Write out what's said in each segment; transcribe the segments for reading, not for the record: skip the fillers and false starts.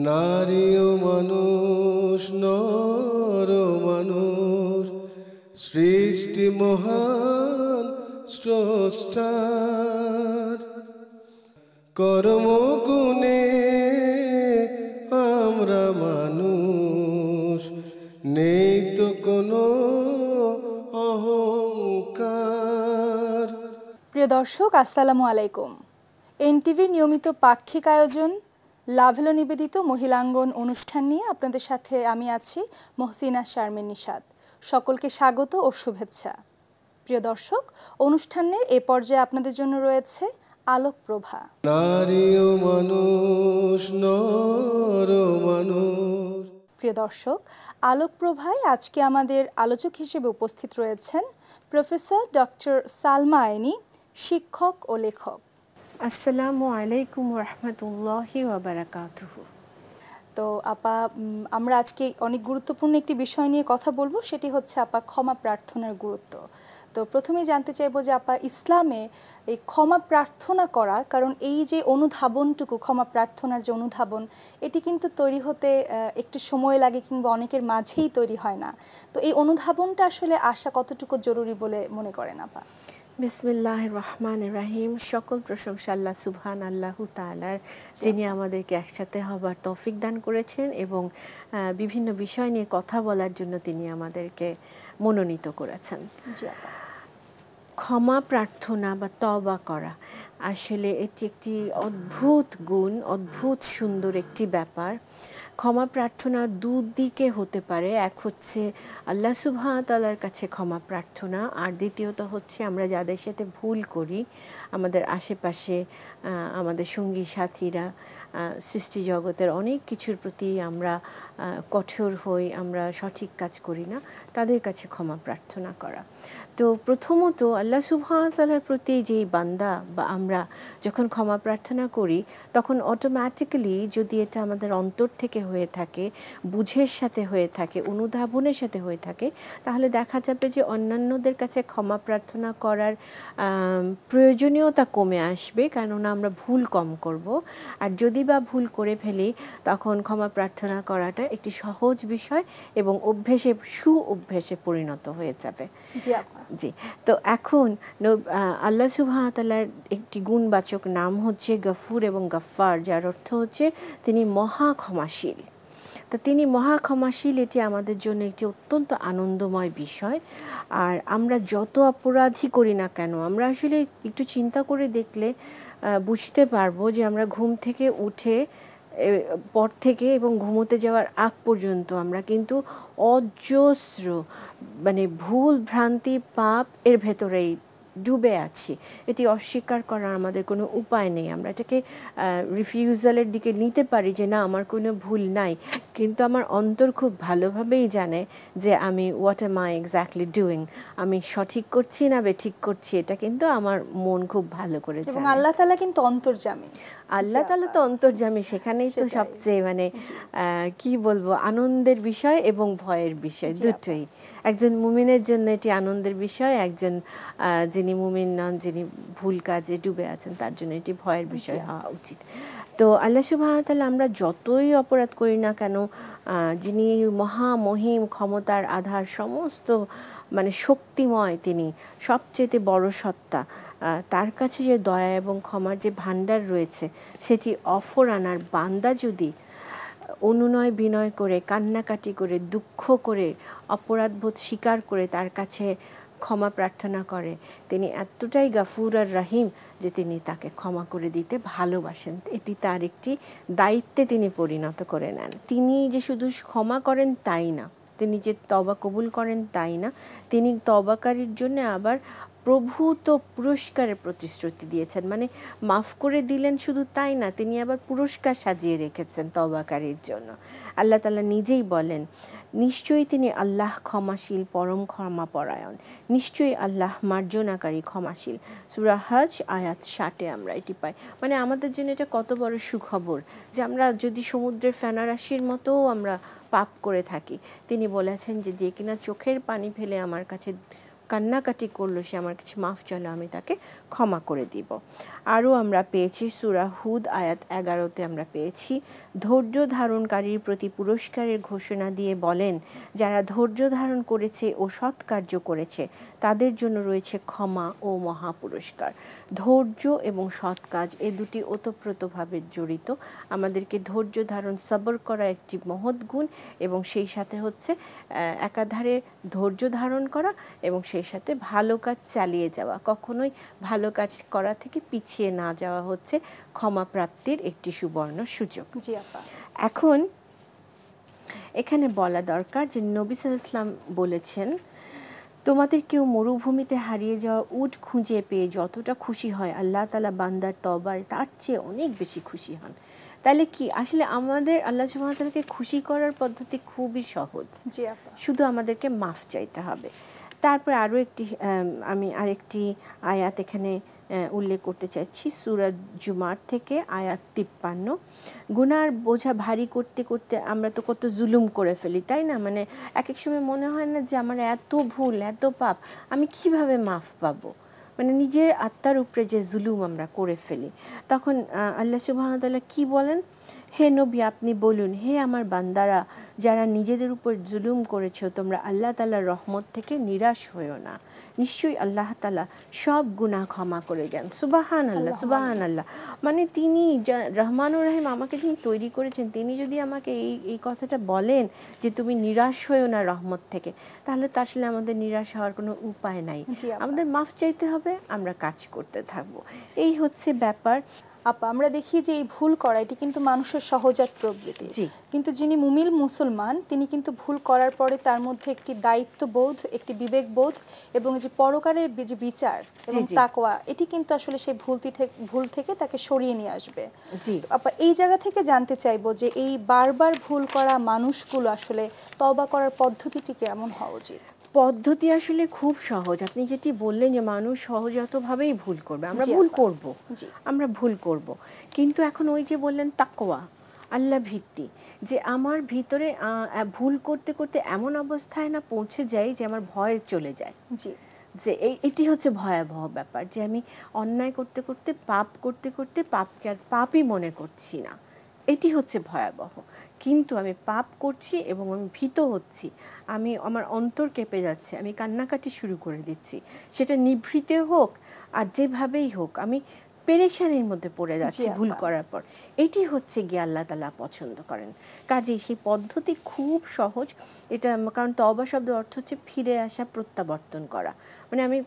নারী ও মানুষ, নর ও মানুষ, সৃষ্টি মহান স্রষ্টার। কর্মগুণে আমরা মানুষ, নেই তো কোনো অহংকার। প্রিয় দর্শক, আসসালামু আলাইকুম। এনটিভির নিয়মিত পাক্ষিক আয়োজন লাভেলো নিবেদিত মহিলাঙ্গন অনুষ্ঠান নিয়ে আপনাদের সাথে আমি আছি মহসিনা শারমিন নিশাত। সকলকে স্বাগত ও শুভেচ্ছা। প্রিয় দর্শক, অনুষ্ঠানের এ পর্যায়ে আপনাদের জন্য রয়েছে আলোকপ্রভা। নারী ও মানুষ, নর ও মানুষ। প্রিয় দর্শক, আলোকপ্রভায় আজকে আমাদের আলোচক হিসেবে উপস্থিত রয়েছেন প্রফেসর ডক্টর সালমা আইনি, শিক্ষক ও লেখক। আসসালামু আলাইকুম রহমতুল্লাহি ওয়া বারাকাতুহু। তো আপা, আমরা আজকে অনেক গুরুত্বপূর্ণ একটি বিষয় নিয়ে কথা বলবো, সেটি হচ্ছে আপা ক্ষমা প্রার্থনার গুরুত্ব। তো প্রথমেই জানতে চাইবো যে আপা, ইসলামে এই ক্ষমা প্রার্থনা করা, কারণ এই যে অনুধাবনটুকু, ক্ষমা প্রার্থনার যে অনুধাবন, এটি কিন্তু তৈরি হতে একটু সময় লাগে কিংবা অনেকের মাঝেই তৈরি হয় না। তো এই অনুধাবনটা আসলে আসা কতটুকু জরুরি বলে মনে করেন আপা? বিসমিল্লাহির রহমানির রহিম। সকল প্রশংসা আল্লাহ সুবহান আল্লাহু তাআলার, যিনি আমাদেরকে একসাথে হবার তৌফিক দান করেছেন এবং বিভিন্ন বিষয় নিয়ে কথা বলার জন্য তিনি আমাদেরকে মনোনীত করেছেন। ক্ষমা প্রার্থনা বা তওবা করা, আসলে এটি একটি অদ্ভুত গুণ, অদ্ভুত সুন্দর একটি ব্যাপার। ক্ষমা প্রার্থনা দুদিকে হতে পারে। এক হচ্ছে আল্লাহ সুবহানাহু ওয়া তাআলার কাছে ক্ষমা প্রার্থনা, আর দ্বিতীয়ত হচ্ছে আমরা যাদের সাথে ভুল করি, আমাদের আশেপাশে আমাদের সঙ্গী সাথীরা, সৃষ্টি জগতের অনেক কিছুর প্রতি আমরা কঠোর হই, আমরা সঠিক কাজ করি না, তাদের কাছে ক্ষমা প্রার্থনা করা। তো প্রথমত আল্লাহ সুবহানাহু ওয়া তাআলার প্রতি যেই বান্দা বা আমরা যখন ক্ষমা প্রার্থনা করি, তখন অটোমেটিক্যালি যদি এটা আমাদের অন্তর থেকে হয়ে থাকে, বুঝের সাথে হয়ে থাকে, অনুধাবনের সাথে হয়ে থাকে, তাহলে দেখা যাবে যে অন্যান্যদের কাছে ক্ষমা প্রার্থনা করার প্রয়োজনীয়তা কমে আসবে, কেননা আমরা ভুল কম করব। আর যদি বা ভুল করে ফেলি, তখন ক্ষমা প্রার্থনা করাটা একটি সহজ বিষয় এবং অভ্যেসে, সু অভ্যেসে পরিণত হয়ে যাবে। জি। তো এখন আল্লাহ সুবহানাহু ওয়া তাআলার একটি গুণবাচক নাম হচ্ছে গফুর এবং গফফার, যার অর্থ হচ্ছে তিনি মহা ক্ষমাশীল। তো তিনি মহা ক্ষমাশীল, এটি আমাদের জন্য একটি অত্যন্ত আনন্দময় বিষয়। আর আমরা যত অপরাধী করি না কেন, আমরা আসলে একটু চিন্তা করে দেখলে বুঝতে পারবো যে আমরা ঘুম থেকে উঠে পর থেকে এবং ঘুমোতে যাওয়ার আগ পর্যন্ত আমরা কিন্তু অজস্র ভুল ভ্রান্তি পাপ এর ভেতরেই ডুবে আছি। এটি অস্বীকার করার আমাদের কোনো উপায় নেই। আমরা এটাকে রিফিউজালের দিকে নিতে পারি যে না, আমার কোনো ভুল নাই, কিন্তু আমার অন্তর খুব ভালোভাবেই জানে যে আমি what M I exactly doing, আমি সঠিক করছি না বেঠিক করছি, এটা কিন্তু আমার মন খুব ভালো করে জানে। এবং আল্লাহ তাআলা কিন্তু অন্তর্যামী, আল্লাহ তাআলা তো অন্তর্যামী, সেখানেই তো সবচেয়ে কি বলবো, আনন্দের বিষয় এবং ভয়ের বিষয় দুটোই। একজন মুমিনের জন্য এটি আনন্দের বিষয়, একজন যিনি মুমিন নন, যিনি ভুল কাজে ডুবে আছেন, তার জন্য এটি ভয়ের বিষয় হওয়া উচিত। তো আল্লাহ সুবহানাহু ওয়া তাআলা আমরা যতই অপরাধ করি না কেন, যিনি মহামহিম, ক্ষমতার আধার, সমস্ত শক্তিময়, তিনি সবচেয়ে বড় সত্তা, তার কাছে যে দয়া এবং ক্ষমার যে ভাণ্ডার রয়েছে, সেটি অফুরানার বান্দা যদি অনুনয় বিনয় করে, কান্নাকাটি করে, দুঃখ করে, অপরাধবোধ স্বীকার করে তার কাছে ক্ষমা প্রার্থনা করে, তিনি এতটাই গাফুর আর রহিম যে তিনি তাকে ক্ষমা করে দিতে ভালোবাসেন। এটি তার একটি দায়িত্বে তিনি পরিণত করে নেন। তিনি যে শুধু ক্ষমা করেন তাই না, তিনি যে তওবা কবুল করেন তাই না, তিনি তওবাকারীর জন্য আবার প্রভূত পুরস্কারের প্রতিশ্রুতি দিয়েছেন। মাফ করে দিলেন শুধু তাই না, তিনি আবার পুরস্কার সাজিয়ে রেখেছেন তওবাকারীর জন্য। আল্লাহ তাআলা নিজেই বলেন, নিশ্চয়ই তিনি আল্লাহ ক্ষমাশীল, পরম ক্ষমাপরায়ণ, নিশ্চয়ই আল্লাহ মার্জনাকারী, ক্ষমাশীল। সূরা হজ আয়াত 60 আমরা এটি পাই। আমাদের জন্য এটা কত বড় সুখবর যে আমরা যদি সমুদ্রের ফেনারাশির মতো আমরা পাপ করে থাকি, তিনি বলেছেন যে যে কিনা চোখের পানি ফেলে আমার কাছে কান্নাকাটি করলো, সে আমার কাছে মাফ চাইলো, আমি তাকে ক্ষমা করে দিব। আরও আমরা পেয়েছি সূরা হুদ আয়াত 11-তে আমরা পেয়েছি, ধৈর্য ধারণকারীর প্রতি পুরস্কারের ঘোষণা দিয়ে বলেন, যারা ধৈর্য ধারণ করেছে ও সৎ কার্য করেছে তাদের জন্য রয়েছে ক্ষমা ও মহা পুরস্কার। ধৈর্য এবং সৎ কাজ এ দুটি ওতপ্রোতভাবে জড়িত। আমাদেরকে ধৈর্য ধারণ, সবর করা একটি মহৎ গুণ, এবং সেই সাথে হচ্ছে একাধারে ধৈর্য ধারণ করা এবং সেই সাথে ভালো কাজ চালিয়ে যাওয়া। কখনোই ভালো কাজ করা থেকে পিছিয়ে না যাওয়া হচ্ছে ক্ষমা প্রাপ্তির একটি সুবর্ণ সুযোগ। জি আপা। এখন এখানে বলা দরকার যে নবী সাল্লাল্লাহু আলাইহি ওয়াসাল্লাম বলেছেন, তোমাদের কেউ মরুভূমিতে হারিয়ে যাওয়া উট খুঁজে পেয়ে যতটা খুশি হয়, আল্লাহ তাআলা বান্দার তওবায় তার চেয়ে অনেক বেশি খুশি হন। তাহলে কি আসলে আমাদের আল্লাহ সুবহানাহু ওয়া তাআলাকে খুশি করার পদ্ধতি খুবই সহজ। জি আপা। শুধু আমাদেরকে মাফ চাইতে হবে। তারপর আরও একটি আমি আরেকটি আয়াত এখানে উল্লেখ করতে চাইছি, সূরা জুমার থেকে আয়াত 53। গুনার বোঝা ভারী করতে করতে আমরা তো কত জুলুম করে ফেলি, তাই না? মানে এক এক সময় মনে হয় না যে আমার এত ভুল, এত পাপ, আমি কিভাবে মাফ পাবো? মানে নিজের আত্মার উপরে যে জুলুম আমরা করে ফেলি, তখন আল্লাহ সুবহানাহু ওয়া তাআলা কি বলেন? হে নবী, আপনি বলুন, হে আমার বান্দারা, যারা নিজেদের উপর জুলুম করেছো, তোমরা আল্লাহ তাআলার রহমত থেকে নিরাশ হয়েও না। নিশ্চয়ই আল্লাহ তাআলা সব গুনাহ ক্ষমা করে দেন। সুবহানাল্লাহ, সুবহানাল্লাহ। মানে তিনি রহমানুর রহিম, আমাকে যিনি তৈরি করেছেন, তিনি যদি আমাকে এই কথাটা বলেন যে তুমি নিরাশ হয়েও না রহমত থেকে, তাহলে তো আসলে আমাদের নিরাশ হওয়ার কোনো উপায় নাই। আমাদের মাফ চাইতে হবে, আমরা কাজ করতে থাকবো, এই হচ্ছে ব্যাপার। আপা, আমরা দেখি যে এই ভুল করা এটি কিন্তু মানুষের সহজাত প্রবৃত্তি, কিন্তু যিনি মুমিন মুসলমান তিনি কিন্তু ভুল করার পরে তার মধ্যে একটি দায়িত্ববোধ, একটি বিবেকবোধ এবং যে পরকারের যে বিচার এবং তাকওয়া, এটি কিন্তু আসলে সেই ভুল থেকে তাকে সরিয়ে নিয়ে আসবে। আপা, এই জায়গা থেকে জানতে চাইবো যে এই বারবার ভুল করা মানুষগুলো আসলে তওবা করার পদ্ধতিটি কেমন হওয়া উচিত? পদ্ধতি আসলে খুব সহজ। আপনি যেটি বললেন যে মানুষ সহজাতভাবেই ভুল করবে, আমরা ভুল করব, আমরা ভুল করব, কিন্তু এখন ওই যে বললেন তাকওয়া, আল্লাহ ভিত্তি, যে আমার ভিতরে ভুল করতে করতে এমন অবস্থায় না পৌঁছে যাই যে আমার ভয় চলে যায়, যে এটি হচ্ছে ভয়াবহ ব্যাপার, যে আমি অন্যায় করতে করতে, পাপ করতে করতে পাপকে আর পাপই মনে করছি না, এটি হচ্ছে ভয়াবহ। কিন্তু আমি পাপ করছি এবং আমি ভীত হচ্ছি, আমি আমার অন্তর কেঁপে যাচ্ছে, আমি কান্নাকাটি শুরু করে দিচ্ছি, সেটা নিভৃতে হোক আর যেভাবেই হোক, আমি পেরেশানির মধ্যে পড়ে যাচ্ছি ভুল করার পর, এটি হচ্ছে গিয়ে আল্লাহ তাআলা পছন্দ করেন। কাজেই সেই পদ্ধতি খুব সহজ এটা, কারণ তওবা শব্দের অর্থ হচ্ছে ফিরে আসা, প্রত্যাবর্তন করা, মানে আমি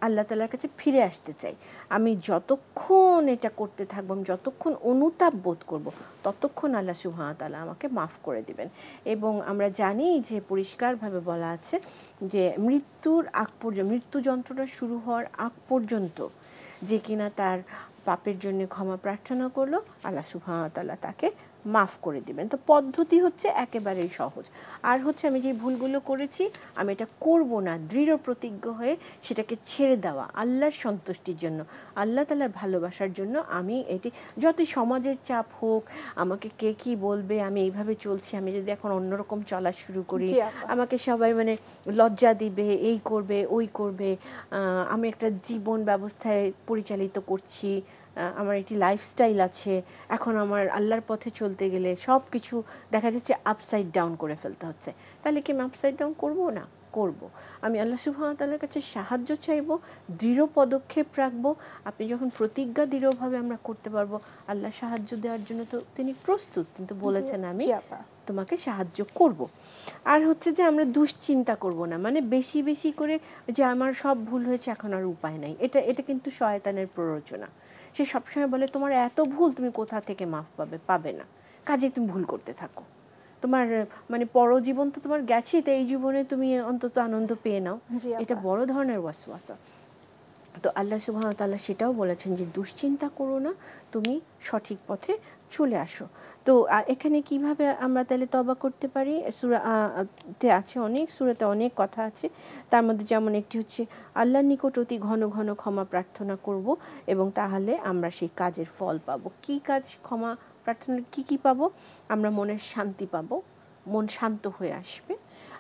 আল্লাহ তাআলার কাছে ফিরে আসতে চাই। আমি যতক্ষণ এটা করতে থাকবো, আমি যতক্ষণ অনুতাপ বোধ করব, ততক্ষণ আল্লাহ সুবহানাহু ওয়া তাআলা আমাকে মাফ করে দিবেন। এবং আমরা জানি যে পরিষ্কারভাবে বলা আছে যে মৃত্যুর আগ পর্যন্ত, মৃত্যু যন্ত্রণা শুরু হওয়ার আগ পর্যন্ত যে কিনা তার পাপের জন্য ক্ষমা প্রার্থনা করলো, আল্লাহ সুবহানাহু ওয়া তাআলা তাকে মাফ করে দিবেন। তো পদ্ধতি হচ্ছে একেবারেই সহজ। আর হচ্ছে আমি যে ভুলগুলো করেছি আমি এটা করব না, দৃঢ় প্রতিজ্ঞ হয়ে সেটাকে ছেড়ে দেওয়া, আল্লাহর সন্তুষ্টির জন্য, আল্লাহ তাআলার ভালোবাসার জন্য। আমি এটি যত সমাজের চাপ হোক, আমাকে কে কি বলবে, আমি এইভাবে চলছি, আমি যদি এখন অন্যরকম চলা শুরু করি, আমাকে সবাই মানে লজ্জা দিবে, এই করবে, ওই করবে, আমি একটা জীবন ব্যবস্থায় পরিচালিত করছি, আমার একটি লাইফস্টাইল আছে, এখন আমার আল্লাহর পথে চলতে গেলে সব কিছু দেখা যাচ্ছে আপসাইড ডাউন করে ফেলতে হচ্ছে, তাহলে কি আমি আপসাইড ডাউন করবো না? করব। আমি আল্লাহ সুবহানাহু ওয়া তাআলার কাছে সাহায্য চাইবো, দৃঢ় পদক্ষেপ রাখবো। আপনি যখন প্রতিজ্ঞা দৃঢ়ভাবে আমরা করতে পারবো, আল্লাহ সাহায্য দেওয়ার জন্য তো তিনি প্রস্তুত, কিন্তু বলেছেন আমি তোমাকে সাহায্য করব। আর হচ্ছে যে আমরা দুশ্চিন্তা করব না, মানে বেশি বেশি করে যে আমার সব ভুল হয়েছে এখন আর উপায় নাই, এটা কিন্তু শয়তানের প্ররোচনা। সে সবসময় বলে তোমার এত ভুল, তুমি কোথা থেকে মাফ পাবে না, কাজে তুমি ভুল করতে থাকো, তোমার মানে পরজীবন তো তোমার গেছে, তো এই জীবনে তুমি অন্তত আনন্দ পেয়ে নাও, এটা বড় ধরনের ওয়াসওয়াসা। তো আল্লাহ সুবহানাহু ওয়া তাআলা সেটাও বলেছেন যে দুশ্চিন্তা করো না, তুমি সঠিক পথে চলে আসো। তো এখানে কিভাবে আমরা তাহলে তওবা করতে পারি? সূরাতে আছে অনেক, সূরাতে অনেক কথা আছে, তার মধ্যে যেমন একটি হচ্ছে আল্লাহর নিকট অতি ঘন ঘন ক্ষমা প্রার্থনা করব এবং তাহলে আমরা সেই কাজের ফল পাবো। কি কাজ? ক্ষমা প্রার্থনা কি কি পাবো? আমরা মনের শান্তি পাবো, মন শান্ত হয়ে আসবে।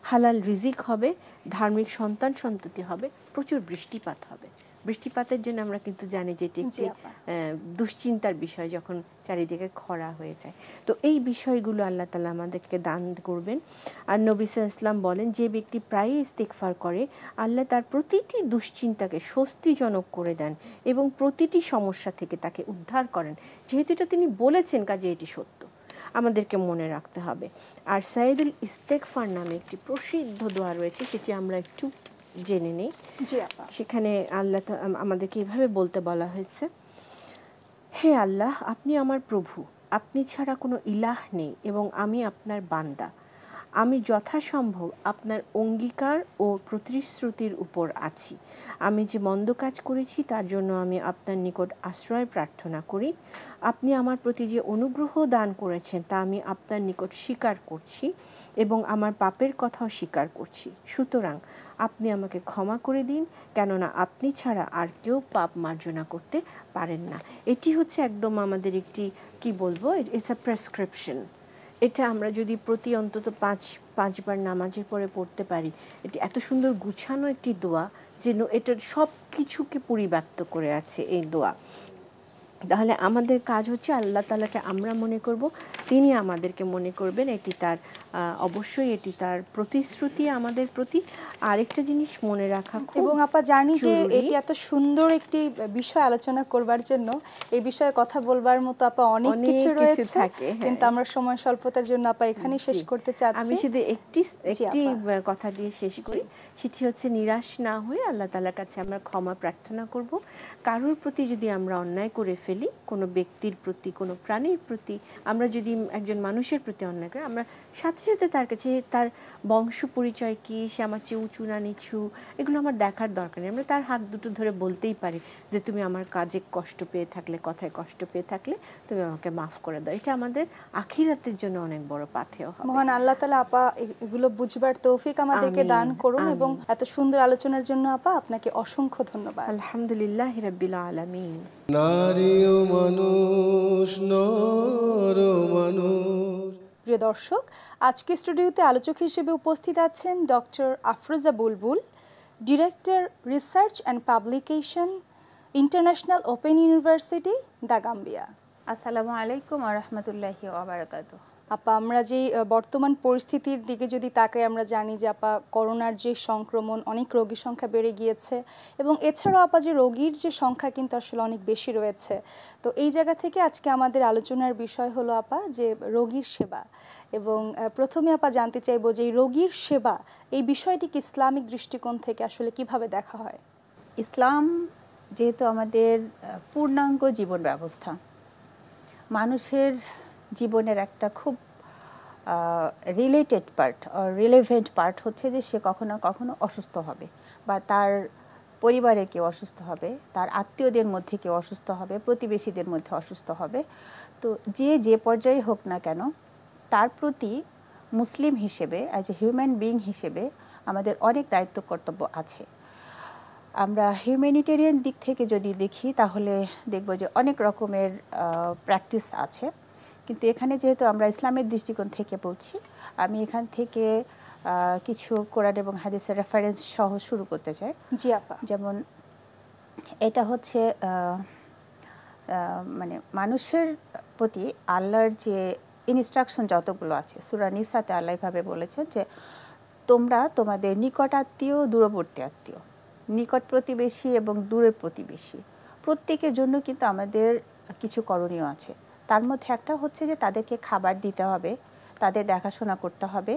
হালাল রিজিক হবে, ধার্মিক সন্তান সন্ততি হবে, প্রচুর বৃষ্টিপাত হবে। বৃষ্টিপাতের জন্য আমরা কিন্তু জানি যে এটি একটি দুশ্চিন্তার বিষয় যখন চারিদিকে খরা হয়ে যায়। তো এই বিষয়গুলো আল্লাহ তাআলা আমাদেরকে দান করবেন। আর নবী সাল্লাল্লাহু আলাইহি ওয়াসাল্লাম বলেন, যে ব্যক্তি প্রায়ই ইস্তিগফার করে আল্লাহ তার প্রতিটি দুশ্চিন্তাকে স্বস্তিজনক করে দেন এবং প্রতিটি সমস্যা থেকে তাকে উদ্ধার করেন। যেহেতু এটা তিনি বলেছেন, কাজে এটি সত্য, আমাদেরকে মনে রাখতে হবে। আর সাইদুল ইস্তেগফার নামে একটি প্রসিদ্ধ দোয়া রয়েছে, সেটি আমরা একটু জেনে নেই। সেখানে আল্লাহ আমাদেরকে এভাবে বলতে বলা হয়েছে, হে আল্লাহ, আপনি আমার প্রভু, আপনি ছাড়া কোনো ইলাহ নেই এবং আমি আপনার বান্দা। আমি যথাসম্ভব আপনার অঙ্গীকার ও প্রতিশ্রুতির উপর আছি। আমি যে মন্দ কাজ করেছি তার জন্য আমি আপনার নিকট আশ্রয় প্রার্থনা করি। আপনি আমার প্রতি যে অনুগ্রহ দান করেছেন তা আমি আপনার নিকট স্বীকার করছি এবং আমার পাপের কথাও স্বীকার করছি। সুতরাং আপনি আমাকে ক্ষমা করে দিন, কেননা আপনি ছাড়া আর কেউ পাপ মার্জনা করতে পারেন না। এটি হচ্ছে একদম আমাদের একটি, কি বলবো, ইটস আ প্রেসক্রিপশন। এটা আমরা যদি প্রতি অন্তত পাঁচবার নামাজের পরে পড়তে পারি, এটি এত সুন্দর গুছানো একটি দোয়া যেন এটার সব কিছুকে পরিব্যাপ্ত করে আছে এই দোয়া। তাহলে আমাদের কাজ হচ্ছে আল্লাহ তাআলাকে আমরা মনে করব, তিনি আমাদেরকে মনে করবেন। এটি তার অবশ্যই এটি তার প্রতিশ্রুতি আমাদের প্রতি। আরেকটা জিনিস মনে রাখা খুব, এবং আপা জানি যে এটি এত সুন্দর একটি বিষয় আলোচনা করবার জন্য এই বিষয়ে কথা বলবার মতো আপা অনেক কিছু রয়েছে, কিন্তু আমরা সময় স্বল্পতার জন্য আপা এখানেই শেষ করতে চাচ্ছি। আমি শুধু একটি কথা দিয়ে শেষ করি, সেটি হচ্ছে নিরাশ না হয়ে আল্লাহ তাআলার কাছে আমরা ক্ষমা প্রার্থনা করব। কারোর প্রতি যদি আমরা অন্যায় করে ফেলি, কোনো ব্যক্তির প্রতি, কোনো প্রাণীর প্রতি, আমরা যদি একজন মানুষের প্রতি অন্যায় করি, আমরা সাথে সাথে তার কাছে তার বংশ পরিচয় কি, সে আমার চেয়ে উঁচু না নিচু, এগুলো আমার দেখার দরকার নেই। আমরা তার হাত দুটো ধরে বলতেই পারি যে তুমি আমার কাজে কষ্ট পেয়ে থাকলে, কথায় কষ্ট পেয়ে থাকলে তুমি আমাকে মাফ করে দাও। এটা আমাদের আখিরাতের জন্য অনেক বড় পাথেয় হবে। মহান আল্লাহ তাআলা আপা এগুলো বুঝবার তৌফিক আমাদেরকে দান করুন। এবং এত সুন্দর আলোচনার জন্য আপা আপনাকে অসংখ্য ধন্যবাদ। আলহামদুলিল্লাহ রাব্বিল আলামিন। নারী ও মানুষ, নর ও মানুষ। প্রিয় দর্শক, আজকে স্টুডিওতে আলোচক হিসেবে উপস্থিত আছেন doctor Afroza Bulbul, director research and publication, international open university, the Gambia. আসসালামু আলাইকুম ওয়া রাহমাতুল্লাহি ওয়া বারাকাতুহু। আপা, আমরা যে বর্তমান পরিস্থিতির দিকে যদি তাকাই, আমরা জানি যে আপা করোনার যে সংক্রমণ, অনেক রোগীর সংখ্যা বেড়ে গিয়েছে এবং এছাড়াও আপা যে রোগীর যে সংখ্যা কিন্তু আসলে অনেক বেশি রয়েছে। তো এই জায়গা থেকে আজকে আমাদের আলোচনার বিষয় হলো আপা যে রোগীর সেবা। এবং প্রথমে আপা জানতে চাইবো যে এই রোগীর সেবা, এই বিষয়টিকে ইসলামিক দৃষ্টিকোণ থেকে আসলে কিভাবে দেখা হয়? ইসলাম যেহেতু আমাদের পূর্ণাঙ্গ জীবন ব্যবস্থা, মানুষের জীবনের একটা খুব রিলেটেড পার্ট, রিলেভেন্ট পার্ট হচ্ছে যে সে কখনো না কখনো অসুস্থ হবে, বা তার পরিবারে কেউ অসুস্থ হবে, তার আত্মীয়দের মধ্যে কেউ অসুস্থ হবে, প্রতিবেশীদের মধ্যে অসুস্থ হবে। তো যে পর্যায়ে হোক না কেন, তার প্রতি মুসলিম হিসেবে, অ্যাজ এ হিউম্যান বিইং হিসেবে আমাদের অনেক দায়িত্ব কর্তব্য আছে। আমরা হিউম্যানিটেরিয়ান দিক থেকে যদি দেখি তাহলে দেখব যে অনেক রকমের প্র্যাকটিস আছে, কিন্তু এখানে যেহেতু আমরা ইসলামের দৃষ্টিকোণ থেকে বলছি, আমি এখান থেকে কিছু কোরআন এবং হাদিসের রেফারেন্স সহ শুরু করতে চাই। জি আপা। যেমন এটা হচ্ছে মানে মানুষের প্রতি আল্লাহর যে ইনস্ট্রাকশন যতগুলো আছে, সূরা নিসাতে আল্লাহ ভাবে বলেছেন যে তোমরা তোমাদের নিকট আত্মীয়, দূরবর্তী আত্মীয়, নিকট প্রতিবেশী এবং দূরের প্রতিবেশী প্রত্যেকের জন্য কিন্তু আমাদের কিছু করণীয় আছে। তার মধ্যে একটা হচ্ছে যে তাদেরকে খাবার দিতে হবে, তাদের দেখাশোনা করতে হবে,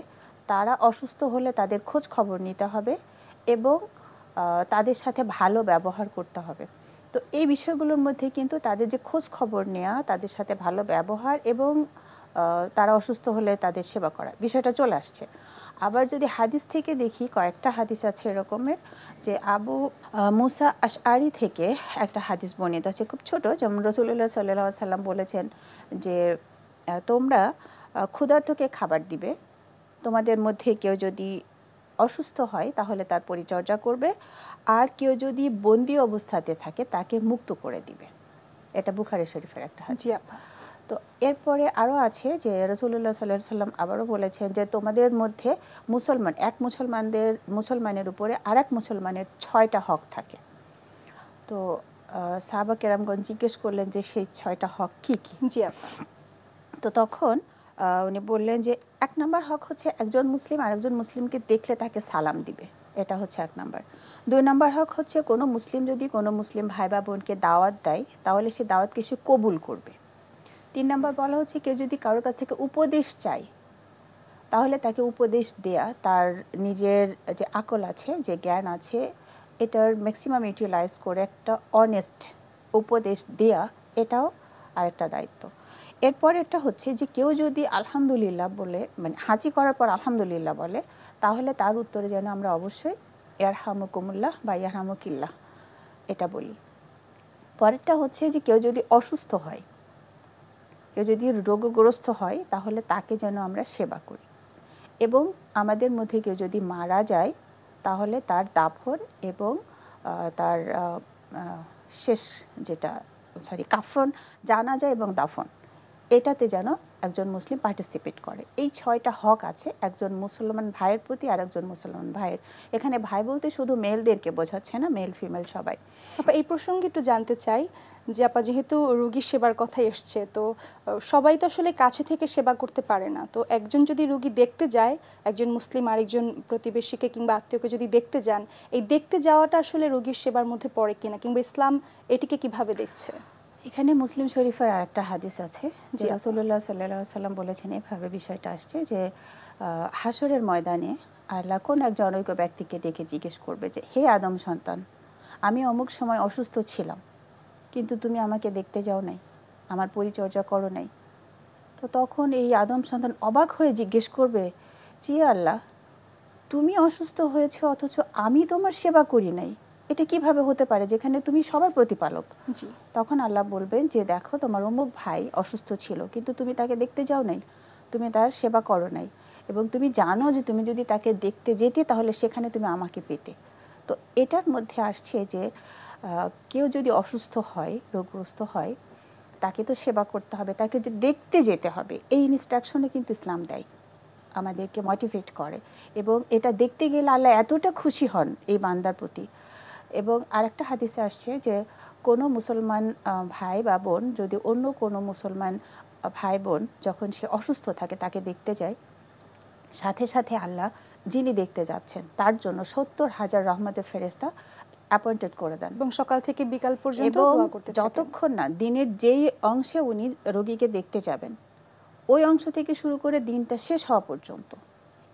তারা অসুস্থ হলে তাদের খোঁজ খবর নিতে হবে এবং তাদের সাথে ভালো ব্যবহার করতে হবে। তো এই বিষয়গুলোর মধ্যে কিন্তু তাদের যে খোঁজ খবর নেওয়া, তাদের সাথে ভালো ব্যবহার এবং তারা অসুস্থ হলে তাদের সেবা করা, বিষয়টা চলে আসছে। আবার যদি হাদিস থেকে দেখি, কয়েকটা হাদিস আছে এরকমের, যে আবু মুসা আশআরি থেকে একটা হাদিস বর্ণিত আছে খুব ছোট, যেমন রাসূলুল্লাহ সাল্লাল্লাহু আলাইহি সাল্লাম বলেছেন যে তোমরা ক্ষুধার্তকে খাবার দিবে, তোমাদের মধ্যে কেউ যদি অসুস্থ হয় তাহলে তার পরিচর্যা করবে, আর কেউ যদি বন্দী অবস্থাতে থাকে তাকে মুক্ত করে দিবে। এটা বুখারী শরীফের একটা হাদিস। তো তো এরপরে আরও আছে যে রাসূলুল্লাহ সাল্লাল্লাহু আলাইহি সাল্লাম আবারও বলেছেন যে তোমাদের মধ্যে মুসলমানের উপরে আরেক মুসলমানের 6টা হক থাকে। তো সাহাবা কেরামগণ জিজ্ঞেস করলেন যে সেই 6টা হক কি কি? জি আপা। তো তখন উনি বললেন যে 1 নম্বর হক হচ্ছে একজন মুসলিম আরেকজন মুসলিমকে দেখলে তাকে সালাম দিবে, এটা হচ্ছে 1 নম্বর। 2 নম্বর হক হচ্ছে কোনো মুসলিম যদি কোনো মুসলিম ভাই বা বোনকে দাওয়াত দেয় তাহলে সে দাওয়াতকে সে কবুল করবে। 3 নম্বর বলা হচ্ছে কেউ যদি কারোর কাছ থেকে উপদেশ চায় তাহলে তাকে উপদেশ দেয়া, তার নিজের যে আকল আছে, যে জ্ঞান আছে, এটার ম্যাক্সিমাম ইউটিলাইজ করে একটা অনেস্ট উপদেশ দেয়া, এটাও আরেকটা দায়িত্ব। এরপর এটা হচ্ছে যে কেউ যদি আলহামদুলিল্লাহ বলে, মানে হাজি করার পর আলহামদুলিল্লাহ বলে, তাহলে তার উত্তরে যেন আমরা অবশ্যই ইয়ারহামুকুমুল্লাহ বা ইয়ারহামুকিল্লাহ এটা বলি। পরেরটা হচ্ছে যে কেউ যদি অসুস্থ হয়, কেউ যদি রোগগ্রস্ত হয়, তাহলে তাকে যেন আমরা সেবা করি। এবং আমাদের মধ্যে কেউ যদি মারা যায় তাহলে তার দাফন এবং তার শেষ যেটা কাফন, জানাজা এবং দাফন, এটাতে যেন একজন মুসলিম পার্টিসিপেট করে। এই 6টা হক আছে একজন মুসলমান ভাইয়ের প্রতি আর একজন মুসলমান ভাইয়ের। এখানে ভাই বলতে শুধু মেলদেরকে বোঝাচ্ছে না, মেল ফিমেল সবাই। আপা এই প্রসঙ্গে একটু জানতে চাই যে আপা যেহেতু রোগীর সেবার কথা এসছে, তো সবাই তো আসলে কাছে থেকে সেবা করতে পারে না। তো একজন যদি রোগী দেখতে যায়, একজন মুসলিম আরেকজন প্রতিবেশীকে কিংবা আত্মীয়কে যদি দেখতে যান, এই দেখতে যাওয়াটা আসলে রোগীর সেবার মধ্যে পড়ে কিনা, কিংবা ইসলাম এটিকে কিভাবে দেখছে? এখানে মুসলিম শরীফের আরেকটা হাদিস আছে যে রাসূলুল্লাহ সাল্লাল্লাহু আলাইহি সাল্লাম বলেছেন, এভাবে বিষয়টা আসছে যে হাসরের ময়দানে আল্লাহ কোন এক জনৈক ব্যক্তিকে ডেকে জিজ্ঞেস করবে যে হে আদম সন্তান, আমি অমুক সময় অসুস্থ ছিলাম কিন্তু তুমি আমাকে দেখতে যাও নাই, আমার পরিচর্যা করো নাই। তো তখন এই আদম সন্তান অবাক হয়ে জিজ্ঞেস করবে, জি আল্লাহ, তুমি অসুস্থ হয়েছো অথচ আমি তোমার সেবা করি নাই, এটা কিভাবে হতে পারে যেখানে তুমি সবার প্রতিপালক? জি। তখন আল্লাহ বলবেন যে দেখো, তোমার অমুক ভাই অসুস্থ ছিল কিন্তু তুমি তাকে দেখতে যাও নাই, তুমি তার সেবা করো নাই, এবং তুমি জানো যে তুমি যদি তাকে দেখতে যেতে তাহলে সেখানে তুমি আমাকে পেতে। তো এটার মধ্যে আসছে যে কেউ যদি অসুস্থ হয়, রোগগ্রস্ত হয়, তাকে তো সেবা করতে হবে, তাকে যে দেখতে যেতে হবে, এই ইনস্ট্রাকশনে কিন্তু ইসলাম দেয়, আমাদেরকে মোটিভেট করে। এবং এটা দেখতে গেলে আল্লাহ এতটা খুশি হন এই বান্দার প্রতি। এবং আরেকটা হাদিসে আসছে যে কোনো মুসলমান ভাই বা বোন যদি অন্য কোনো মুসলমান ভাই বোন যখন সে অসুস্থ থাকে তাকে দেখতে যায়, সাথে সাথে আল্লাহ যিনি দেখতে যাচ্ছেন তার জন্য 70,000 রহমতের ফেরেশতা অ্যাপয়েন্টেড করে দেন, এবং সকাল থেকে বিকাল পর্যন্ত এবং দোয়া করতে থাকেন। যতক্ষণ না দিনের যেই অংশে উনি রোগীকে দেখতে যাবেন ওই অংশ থেকে শুরু করে দিনটা শেষ হওয়া পর্যন্ত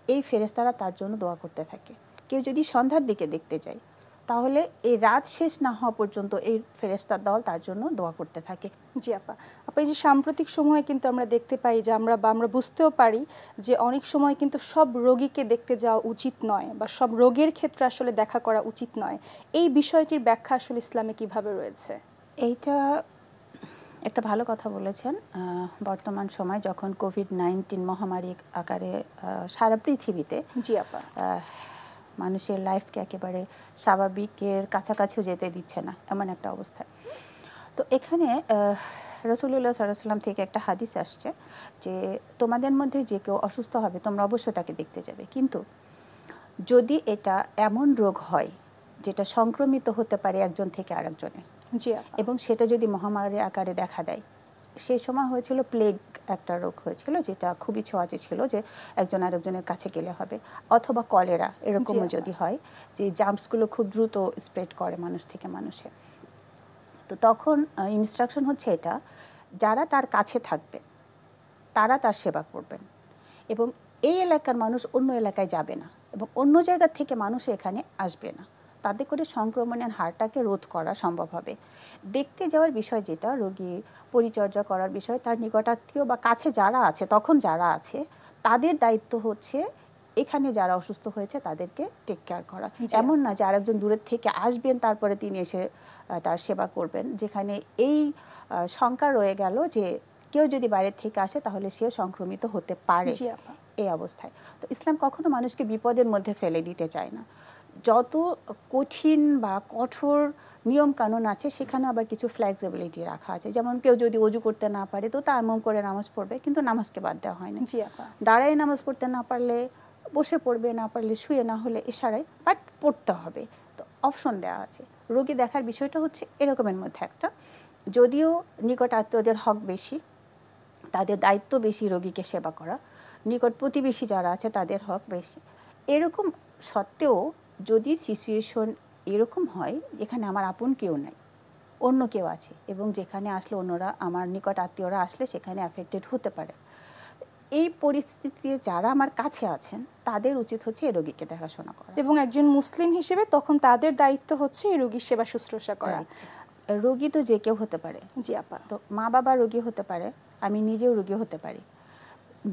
এই ফেরেশতারা তার জন্য দোয়া করতে থাকে। কেউ যদি সন্ধ্যার দিকে দেখতে যায় তাহলে এই রাত শেষ না হওয়া পর্যন্ত এই ফেরেশতার দল তার জন্য দোয়া করতে থাকে। জি আপা। আপা এই যে সাম্প্রতিক সময়ে কিন্তু আমরা দেখতে পাই যে আমরা বুঝতেও পারি যে অনেক সময় কিন্তু সব রোগীকে দেখতে যাওয়া উচিত নয়, বা সব রোগের ক্ষেত্রে আসলে দেখা করা উচিত নয়। এই বিষয়টির ব্যাখ্যা আসলে ইসলামে কিভাবে রয়েছে? এইটা একটা ভালো কথা বলেছেন। বর্তমান সময় যখন কোভিড-19 মহামারী আকারে সারা পৃথিবীতে, জি আপা, মানুষের লাইফকে একেবারে স্বাভাবিকের কাছাকাছিও যেতে দিচ্ছে না, এমন একটা অবস্থা। তো এখানে রাসূলুল্লাহ সাল্লাল্লাহু আলাইহি ওয়াসাল্লাম থেকে একটা হাদিস আসছে যে তোমাদের মধ্যে যে কেউ অসুস্থ হবে তোমরা অবশ্যই তাকে দেখতে যাবে, কিন্তু যদি এটা এমন রোগ হয় যেটা সংক্রমিত হতে পারে একজন থেকে আরেকজনে, জি আপা, এবং সেটা যদি মহামারী আকারে দেখা দেয়, সেই সময় হয়েছিল প্লেগ একটা রোগ হয়েছিল যেটা খুবই ছোঁয়াচে ছিল, যে একজন আরেকজনের কাছে গেলে হবে, অথবা কলেরা এরকমও যদি হয় যে জার্মসগুলো খুব দ্রুত স্প্রেড করে মানুষ থেকে মানুষে। তো তখন ইনস্ট্রাকশন হচ্ছে এটা, যারা তার কাছে থাকবে তারা তার সেবা করবেন, এবং এই এলাকার মানুষ অন্য এলাকায় যাবে না, এবং অন্য জায়গা থেকে মানুষ এখানে আসবে না, তাতে করে সংক্রমণের হারটাকে রোধ করা সম্ভব হবে। দেখতে যাওয়ার বিষয় যেটা, রোগী পরিচর্যা করার বিষয়, তার নিকটাত্মীয় বা কাছে যারা আছে, তখন যারা আছে তাদের দায়িত্ব হচ্ছে এখানে যারা অসুস্থ হয়েছে তাদেরকে টেক কেয়ার করা। এমন না যে আরেকজন দূরের থেকে আসবেন তারপরে তিনি এসে তার সেবা করবেন, যেখানে এই শঙ্কা রয়ে গেল যে কেউ যদি বাইরে থেকে আসে তাহলে সেও সংক্রমিত হতে পারে। এই অবস্থায় তো ইসলাম কখনো মানুষকে বিপদের মধ্যে ফেলে দিতে চায় না। যত কঠিন বা কঠোর নিয়ম কানুন আছে সেখানে আবার কিছু ফ্লেক্সিবিলিটি রাখা আছে। যেমন কেউ যদি অজু করতে না পারে তো তায়াম্মুম করে নামাজ পড়বে, কিন্তু নামাজকে বাদ দেওয়া হয় না। জি আপা। দাঁড়ায় নামাজ পড়তে না পারলে বসে পড়বে, না পারলে শুয়ে, না হলে ইশারায়, বাট পড়তে হবে। তো অপশন দেওয়া আছে। রোগী দেখার বিষয়টা হচ্ছে এরকমের মধ্যে একটা, যদিও নিকট আত্মীয়দের হক বেশি, তাদের দায়িত্ব বেশি রোগীকে সেবা করা, নিকট প্রতিবেশী যারা আছে তাদের হক বেশি, এরকম সত্ত্বেও যদি সিচুয়েশন এরকম হয় যেখানে আমার আপন কেউ নাই, অন্য কেউ আছে, এবং যেখানে আসলে অন্যরা, আমার নিকট আত্মীয়রা আসলে সেখানে অ্যাফেক্টেড হতে পারে, এই পরিস্থিতিতে যারা আমার কাছে আছেন তাদের উচিত হচ্ছে এই রোগীকে দেখাশোনা করা। এবং একজন মুসলিম হিসেবে তখন তাদের দায়িত্ব হচ্ছে এই রোগীর সেবা শুশ্রূষা করা। রোগী তো যে কেউ হতে পারে। জি আপা। তো মা বাবা রোগী হতে পারে, আমি নিজেও রোগী হতে পারি।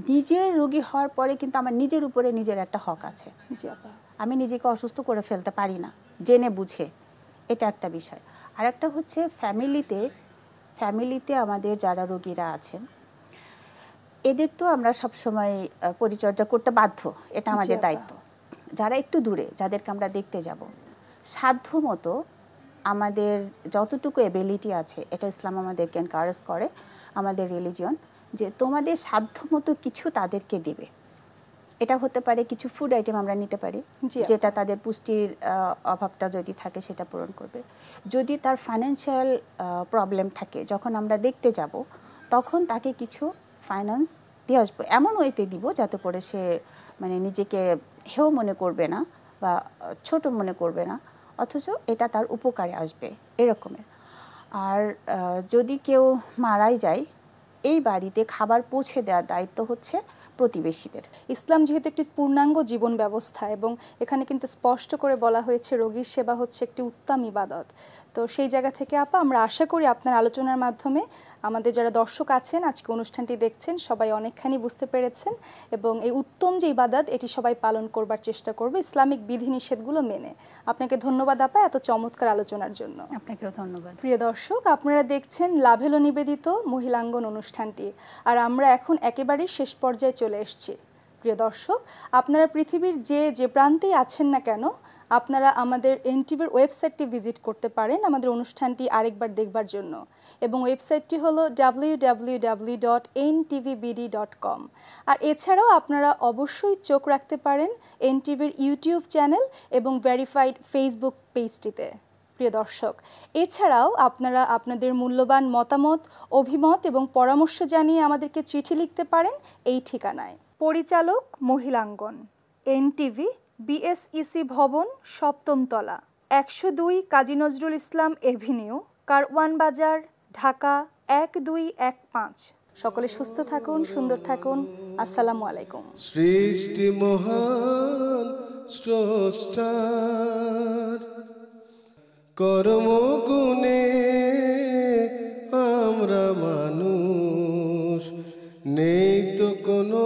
নিজের রোগী হওয়ার পরে কিন্তু আমার নিজের উপরে নিজের একটা হক আছে। জি আপা। আমি নিজেকে অসুস্থ করে ফেলতে পারি না জেনে বুঝে, এটা একটা বিষয়। আর একটা হচ্ছে ফ্যামিলিতে আমাদের যারা রোগীরা আছেন এদের তো আমরা সবসময় পরিচর্যা করতে বাধ্য, এটা আমাদের দায়িত্ব। যারা একটু দূরে, যাদেরকে আমরা দেখতে যাব, সাধ্য মতো আমাদের যতটুকু এবিলিটি আছে, এটা ইসলাম আমাদেরকে এনকারেজ করে, আমাদের রিলিজিয়ন, যে তোমাদের সাধ্য মতো কিছু তাদেরকে দেবে। এটা হতে পারে কিছু ফুড আইটেম আমরা নিতে পারি যেটা তাদের পুষ্টির অভাবটা যদি থাকে সেটা পূরণ করবে। যদি তার ফাইন্যান্সিয়াল প্রবলেম থাকে, যখন আমরা দেখতে যাব তখন তাকে কিছু ফাইন্যান্স দিয়ে আসবো, এমন ওয়েতে দিব যাতে করে সে মানে নিজেকে হেও মনে করবে না বা ছোট মনে করবে না, অথচ এটা তার উপকারে আসবে এরকমের। আর যদি কেউ মারাই যায়, এই বাড়িতে খাবার পৌঁছে দেওয়ার দায়িত্ব হচ্ছে প্রতিবেশীদের। ইসলাম যেহেতু একটি পূর্ণাঙ্গ জীবন ব্যবস্থা এবং এখানে কিন্তু স্পষ্ট করে বলা হয়েছে রোগীর সেবা হচ্ছে একটি উত্তম ইবাদত, তো সেই জায়গা থেকে আপা আমরা আশা করি আপনার আলোচনার মাধ্যমে আমাদের যারা দর্শক আছেন আজকে অনুষ্ঠানটি দেখছেন সবাই অনেকখানি বুঝতে পেরেছেন এবং এই উত্তম যে ইবাদত এটি সবাই পালন করবার চেষ্টা করবে ইসলামিক বিধিনিষেধগুলো মেনে। আপনাকে ধন্যবাদ আপা এত চমৎকার আলোচনার জন্য। আপনাকেও ধন্যবাদ। প্রিয় দর্শক, আপনারা দেখছেন লাভেলো নিবেদিত মহিলাঙ্গন অনুষ্ঠানটি, আর আমরা এখন একেবারেই শেষ পর্যায়ে চলে এসেছি। প্রিয় দর্শক, আপনারা পৃথিবীর যে প্রান্তেই আছেন না কেন আপনারা আমাদের এনটিভির ওয়েবসাইটটি ভিজিট করতে পারেন আমাদের অনুষ্ঠানটি আরেকবার দেখবার জন্য, এবং ওয়েবসাইটটি হলো www.ntvbd.com। আর এছাড়াও আপনারা অবশ্যই চোখ রাখতে পারেন এনটিভির ইউটিউব চ্যানেল এবং ভেরিফাইড ফেসবুক পেজটিতে। প্রিয় দর্শক, এছাড়াও আপনারা আপনাদের মূল্যবান মতামত, অভিমত এবং পরামর্শ জানিয়ে আমাদেরকে চিঠি লিখতে পারেন এই ঠিকানায়। পরিচালক মহিলাঙ্গন, এনটিভি, বিএসইসি ভবন, 7ম তলা, 102 কাজী নজরুল ইসলাম এভিনিউ, কারওয়ান বাজার, ঢাকা 1215। সকলে সুস্থ থাকুন, সুন্দর থাকুন। আসসালামু আলাইকুম। সৃষ্টি মহান স্রষ্টার কর্মগুণে আমরা মানুষ, নেই তো কোনো